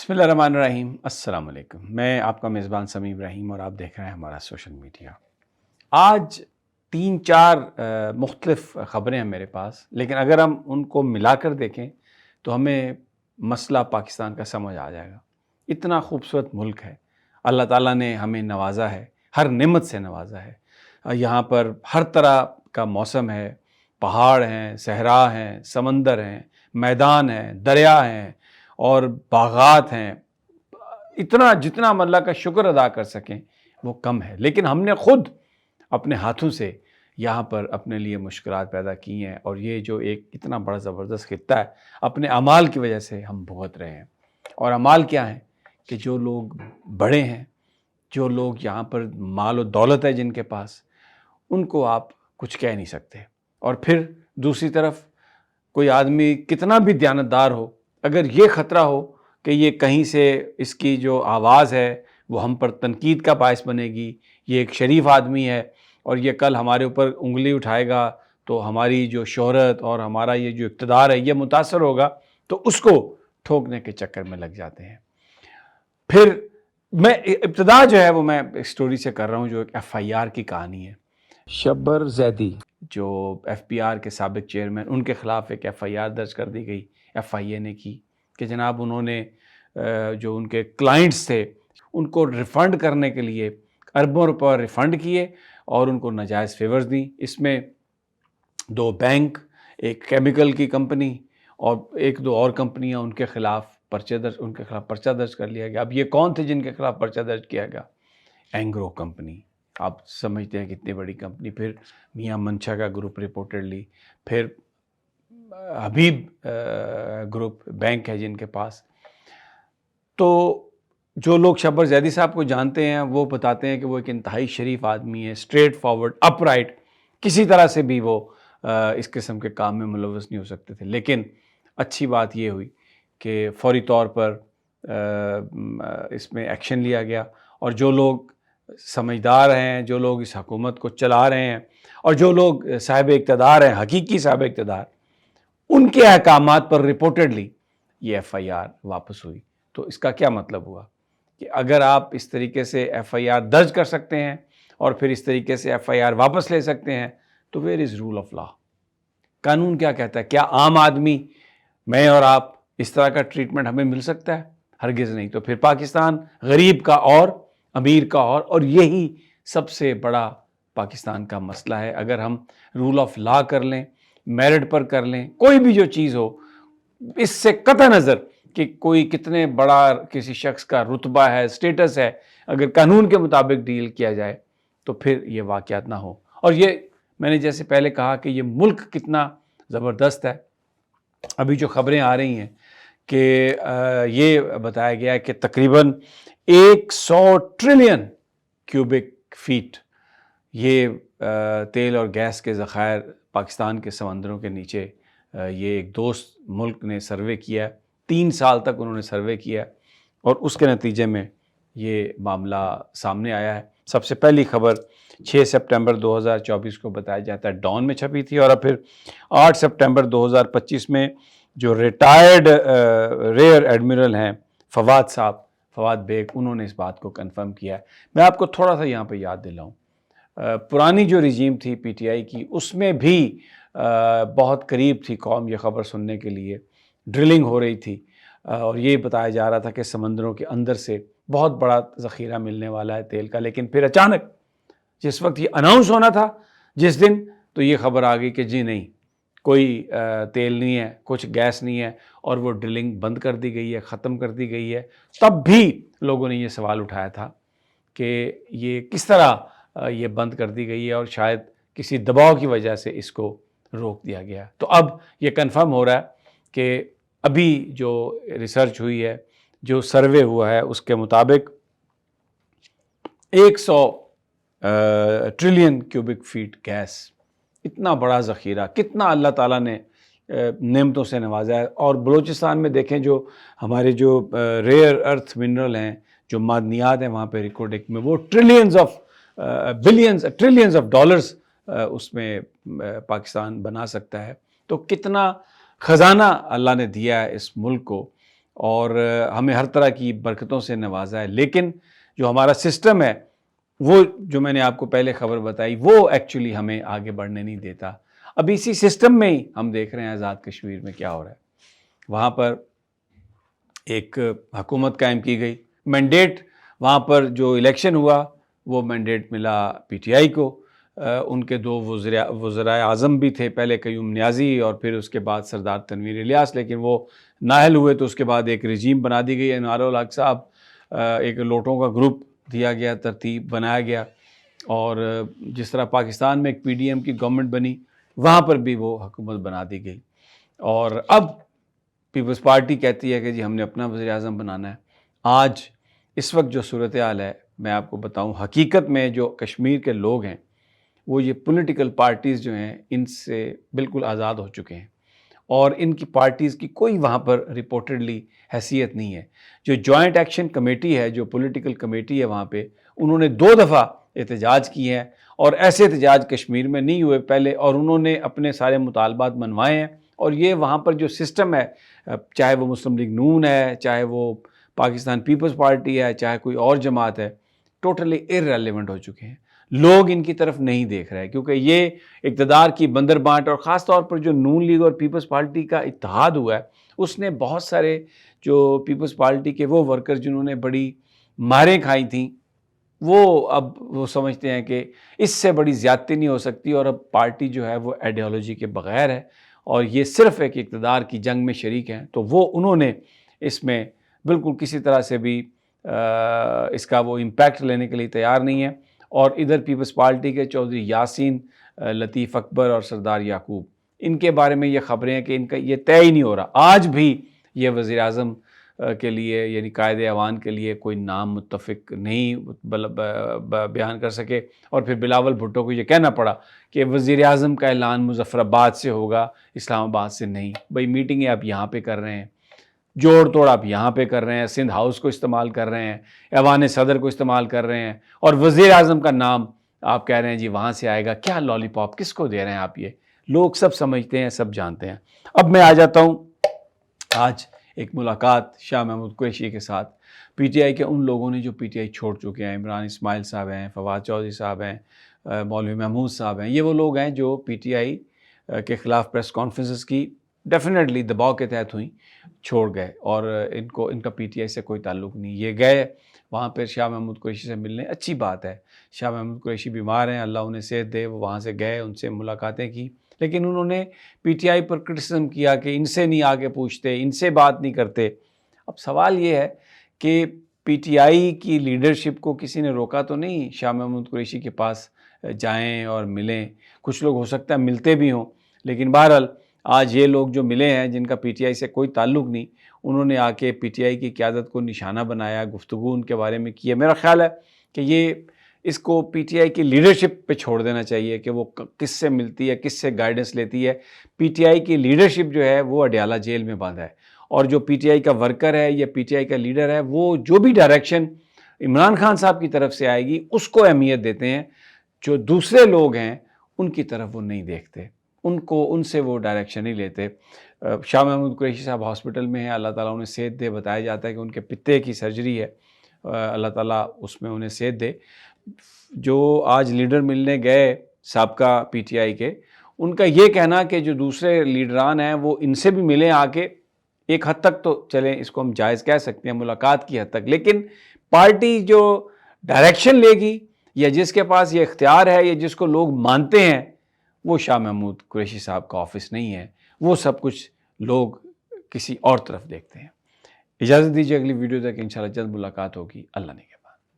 بسم اللہ الرحمن الرحیم۔ السلام علیکم، میں آپ کا میزبان سمیع ابراہیم اور آپ دیکھ رہے ہیں ہمارا سوشل میڈیا۔ آج 3-4 مختلف خبریں ہیں میرے پاس، لیکن اگر ہم ان کو ملا کر دیکھیں تو ہمیں مسئلہ پاکستان کا سمجھ آ جائے گا۔ اتنا خوبصورت ملک ہے، اللہ تعالیٰ نے ہمیں نوازا ہے، ہر نعمت سے نوازا ہے۔ یہاں پر ہر طرح کا موسم ہے، پہاڑ ہیں، صحرا ہیں، سمندر ہیں، میدان ہیں، دریا ہیں اور باغات ہیں۔ اتنا جتنا ہم اللہ کا شکر ادا کر سکیں وہ کم ہے، لیکن ہم نے خود اپنے ہاتھوں سے یہاں پر اپنے لیے مشکلات پیدا کی ہیں، اور یہ جو ایک اتنا بڑا زبردست خطہ ہے اپنے اعمال کی وجہ سے ہم بھگت رہے ہیں۔ اور اعمال کیا ہیں کہ جو لوگ بڑے ہیں، جو لوگ یہاں پر مال و دولت ہے جن کے پاس، ان کو آپ کچھ کہہ نہیں سکتے۔ اور پھر دوسری طرف کوئی آدمی کتنا بھی دیانتدار ہو، اگر یہ خطرہ ہو کہ یہ کہیں سے اس کی جو آواز ہے وہ ہم پر تنقید کا باعث بنے گی، یہ ایک شریف آدمی ہے اور یہ کل ہمارے اوپر انگلی اٹھائے گا تو ہماری جو شہرت اور ہمارا یہ جو اقتدار ہے یہ متاثر ہوگا، تو اس کو ٹھوکنے کے چکر میں لگ جاتے ہیں۔ پھر میں ابتدا جو ہے وہ میں اسٹوری سے کر رہا ہوں جو ایک FIR کی کہانی ہے۔ شبر زیدی جو FBR کے سابق چیئرمین، ان کے خلاف ایک FIR درج کر دی گئی، FIA نے کی کہ جناب انہوں نے جو ان کے کلائنٹس تھے ان کو ریفنڈ کرنے کے لیے اربوں روپے ریفنڈ کیے اور ان کو ناجائز فیورز دیں۔ اس میں 2 بینک، ایک کیمیکل کی کمپنی اور 1-2 اور کمپنیاں، ان کے خلاف پرچہ درج کر لیا گیا۔ اب یہ کون تھے جن کے خلاف پرچہ درج کیا گیا؟ اینگرو کمپنی، آپ سمجھتے ہیں کتنی بڑی کمپنی، پھر میاں منشا کا گروپ رپورٹڈلی، پھر حبیب گروپ بینک ہے جن کے پاس۔ تو جو لوگ شبر زیدی صاحب کو جانتے ہیں وہ بتاتے ہیں کہ وہ ایک انتہائی شریف آدمی ہے، اسٹریٹ فارورڈ، اپ رائٹ، کسی طرح سے بھی وہ اس قسم کے کام میں ملوث نہیں ہو سکتے تھے۔ لیکن اچھی بات یہ ہوئی کہ فوری طور پر اس میں ایکشن لیا گیا، اور جو لوگ سمجھدار ہیں، جو لوگ اس حکومت کو چلا رہے ہیں اور جو لوگ صاحب اقتدار ہیں، حقیقی صاحب اقتدار، ان کے احکامات پر رپورٹڈلی یہ FIR واپس ہوئی۔ تو اس کا کیا مطلب ہوا کہ اگر آپ اس طریقے سے FIR درج کر سکتے ہیں اور پھر اس طریقے سے FIR واپس لے سکتے ہیں تو where is rule of law? قانون کیا کہتا ہے؟ کیا عام آدمی، میں اور آپ، اس طرح کا ٹریٹمنٹ ہمیں مل سکتا ہے؟ ہرگز نہیں۔ تو پھر پاکستان غریب کا اور امیر کا اور یہی سب سے بڑا پاکستان کا مسئلہ ہے۔ اگر ہم رول آف لا کر لیں، میرٹ پر کر لیں، کوئی بھی جو چیز ہو، اس سے قطع نظر کہ کوئی کتنے بڑا کسی شخص کا رتبہ ہے، اسٹیٹس ہے، اگر قانون کے مطابق ڈیل کیا جائے تو پھر یہ واقعات نہ ہو۔ اور یہ میں نے جیسے پہلے کہا کہ یہ ملک کتنا زبردست ہے۔ ابھی جو خبریں آ رہی ہیں کہ یہ بتایا گیا ہے کہ تقریباً 100 ٹریلین کیوبک فیٹ یہ تیل اور گیس کے ذخائر پاکستان کے سمندروں کے نیچے، یہ ایک دوست ملک نے سروے کیا ہے، 3 سال تک انہوں نے سروے کیا ہے، اور اس کے نتیجے میں یہ معاملہ سامنے آیا ہے۔ سب سے پہلی خبر 6 سپٹمبر 2024 کو بتایا جاتا ہے ڈان میں چھپی تھی، اور اب پھر 8 سپٹمبر 2025 میں جو ریٹائرڈ ریئر ایڈمرل ہیں فواد بیگ، انہوں نے اس بات کو کنفرم کیا ہے۔ میں آپ کو تھوڑا سا یہاں پہ یاد دلاؤں، پرانی جو رجیم تھی PTI کی، اس میں بھی بہت قریب تھی قوم یہ خبر سننے کے لیے، ڈرلنگ ہو رہی تھی اور یہ بتایا جا رہا تھا کہ سمندروں کے اندر سے بہت بڑا ذخیرہ ملنے والا ہے تیل کا، لیکن پھر اچانک جس وقت یہ اناؤنس ہونا تھا جس دن، تو یہ خبر آ گئی کہ جی نہیں، کوئی تیل نہیں ہے، کچھ گیس نہیں ہے، اور وہ ڈرلنگ بند کر دی گئی ہے، ختم کر دی گئی ہے۔ تب بھی لوگوں نے یہ سوال اٹھایا تھا کہ یہ کس طرح یہ بند کر دی گئی ہے، اور شاید کسی دباؤ کی وجہ سے اس کو روک دیا گیا۔ تو اب یہ کنفرم ہو رہا ہے کہ ابھی جو ریسرچ ہوئی ہے، جو سروے ہوا ہے، اس کے مطابق 100 ٹریلین کیوبک فیٹ گیس، اتنا بڑا ذخیرہ، کتنا اللہ تعالیٰ نے نعمتوں سے نوازا ہے۔ اور بلوچستان میں دیکھیں جو ہمارے جو ریئر ارتھ منرل ہیں، جو معدنیات ہیں وہاں پہ ریکارڈنگ میں، وہ ٹریلینز آف ڈالرز اس میں پاکستان بنا سکتا ہے۔ تو کتنا خزانہ اللہ نے دیا ہے اس ملک کو، اور ہمیں ہر طرح کی برکتوں سے نوازا ہے، لیکن جو ہمارا سسٹم ہے وہ جو میں نے آپ کو پہلے خبر بتائی وہ ایکچولی ہمیں آگے بڑھنے نہیں دیتا۔ اب اسی سسٹم میں ہی ہم دیکھ رہے ہیں آزاد کشمیر میں کیا ہو رہا ہے۔ وہاں پر ایک حکومت قائم کی گئی، مینڈیٹ وہاں پر جو الیکشن ہوا وہ مینڈیٹ ملا پی ٹی آئی کو۔ ان کے دو وزرائے اعظم بھی تھے، پہلے قیوم نیازی اور پھر اس کے بعد سردار تنویر الیاس، لیکن وہ نااہل ہوئے تو اس کے بعد ایک رجیم بنا دی گئی، انوار الحق صاحب، ایک لوٹوں کا گروپ دیا گیا، ترتیب بنایا گیا، اور جس طرح پاکستان میں ایک پی ڈی ایم کی گورنمنٹ بنی وہاں پر بھی وہ حکومت بنا دی گئی۔ اور اب پیپلز پارٹی کہتی ہے کہ جی ہم نے اپنا وزیر اعظم بنانا ہے۔ آج اس وقت جو صورتحال ہے میں آپ کو بتاؤں، حقیقت میں جو کشمیر کے لوگ ہیں وہ یہ پولیٹیکل پارٹیز جو ہیں ان سے بالکل آزاد ہو چکے ہیں، اور ان کی پارٹیز کی کوئی وہاں پر رپورٹڈلی حیثیت نہیں ہے۔ جو جوائنٹ ایکشن کمیٹی ہے، جو پولیٹیکل کمیٹی ہے وہاں پہ، انہوں نے 2 دفعہ احتجاج کیے ہیں، اور ایسے احتجاج کشمیر میں نہیں ہوئے پہلے، اور انہوں نے اپنے سارے مطالبات منوائے ہیں۔ اور یہ وہاں پر جو سسٹم ہے، چاہے وہ مسلم لیگ نون ہے، چاہے وہ پاکستان پیپلز پارٹی ہے، چاہے کوئی اور جماعت ہے، ٹوٹلی ارریلیونٹ ہو چکے ہیں۔ لوگ ان کی طرف نہیں دیکھ رہے، کیونکہ یہ اقتدار کی بندر بانٹ، اور خاص طور پر جو نون لیگ اور پیپلز پارٹی کا اتحاد ہوا ہے، اس نے بہت سارے جو پیپلز پارٹی کے وہ ورکر جنہوں نے بڑی ماریں کھائی تھیں، وہ سمجھتے ہیں کہ اس سے بڑی زیادتی نہیں ہو سکتی، اور اب پارٹی جو ہے وہ آئیڈیالوجی کے بغیر ہے، اور یہ صرف ایک اقتدار کی جنگ میں شریک ہیں۔ تو انہوں نے اس میں بالکل کسی طرح سے بھی اس کا وہ امپیکٹ لینے کے لیے تیار نہیں ہے۔ اور ادھر پیپلز پارٹی کے چودھری یاسین، لطیف اکبر اور سردار یعقوب، ان کے بارے میں یہ خبریں ہیں کہ ان کا یہ طے ہی نہیں ہو رہا، آج بھی یہ وزیر اعظم کے لیے یعنی قائد ایوان کے لیے کوئی نام متفق نہیں بیان کر سکے۔ اور پھر بلاول بھٹو کو یہ کہنا پڑا کہ وزیر اعظم کا اعلان مظفر آباد سے ہوگا، اسلام آباد سے نہیں۔ بھئی میٹنگیں آپ یہاں پہ کر رہے ہیں، جوڑ توڑ آپ یہاں پہ کر رہے ہیں، سندھ ہاؤس کو استعمال کر رہے ہیں، ایوان صدر کو استعمال کر رہے ہیں، اور وزیر اعظم کا نام آپ کہہ رہے ہیں جی وہاں سے آئے گا۔ کیا لالی پاپ کس کو دے رہے ہیں آپ؟ یہ لوگ سب سمجھتے ہیں، سب جانتے ہیں۔ اب میں آ جاتا ہوں، آج ایک ملاقات شاہ محمود قریشی کے ساتھ، پی ٹی آئی کے ان لوگوں نے جو پی ٹی آئی چھوڑ چکے ہیں، عمران اسماعیل صاحب ہیں، فواد چودھری صاحب ہیں، مولوی محمود صاحب ہیں، یہ وہ لوگ ہیں جو پی ٹی آئی کے خلاف پریس کانفرنسز کی ڈیفینیٹلی دباؤ کے تحت ہوئیں، چھوڑ گئے، اور ان کا پی ٹی آئی سے کوئی تعلق نہیں۔ یہ گئے وہاں پہ شاہ محمود قریشی سے ملنے، اچھی بات ہے، شاہ محمود قریشی بیمار ہیں، اللہ انہیں صحت دے، وہ وہاں سے گئے، ان سے ملاقاتیں کی، لیکن انہوں نے P T I per criticism کیا کہ ان سے نہیں آگے پوچھتے، ان سے بات نہیں کرتے۔ اب سوال یہ ہے کہ پی ٹی آئی کی لیڈرشپ کو کسی نے روکا تو نہیں شاہ محمود قریشی کے پاس جائیں اور ملیں؟ کچھ لوگ ہو سکتا ہے ملتے بھی ہوں، لیکن بہرحال آج یہ لوگ جو ملے ہیں جن کا پی ٹی آئی سے کوئی تعلق نہیں، انہوں نے آ کے پی ٹی آئی کی قیادت کو نشانہ بنایا، گفتگو ان کے بارے میں کی ہے۔ میرا خیال ہے کہ یہ اس کو پی ٹی آئی کی لیڈرشپ پہ چھوڑ دینا چاہیے کہ وہ کس سے ملتی ہے، کس سے گائیڈنس لیتی ہے۔ پی ٹی آئی کی لیڈرشپ جو ہے وہ اڈیالہ جیل میں بند ہے، اور جو پی ٹی آئی کا ورکر ہے یا پی ٹی آئی کا لیڈر ہے، وہ جو بھی ڈائریکشن عمران خان صاحب کی طرف سے آئے گی اس کو اہمیت دیتے ہیں، جو دوسرے لوگ ہیں ان کی طرف وہ نہیں دیکھتے، ان سے وہ ڈائریکشن نہیں لیتے۔ شاہ محمود قریشی صاحب ہاسپٹل میں ہیں، اللہ تعالیٰ انہیں صحت دے، بتایا جاتا ہے کہ ان کے پتے کی سرجری ہے، اللہ تعالیٰ اس میں انہیں صحت دے۔ جو آج لیڈر ملنے گئے سابقہ پی ٹی آئی کے، ان کا یہ کہنا کہ جو دوسرے لیڈران ہیں وہ ان سے بھی ملیں آ کے، ایک حد تک تو چلیں اس کو ہم جائز کہہ سکتے ہیں، ملاقات کی حد تک، لیکن پارٹی جو ڈائریکشن لے گی یا جس کے پاس یہ اختیار ہے یا جس کو لوگ مانتے ہیں، وہ شاہ محمود قریشی صاحب کا آفس نہیں ہے، وہ سب کچھ لوگ کسی اور طرف دیکھتے ہیں۔ اجازت دیجیے، اگلی ویڈیو تک انشاءاللہ جلد ملاقات ہوگی، اللہ نے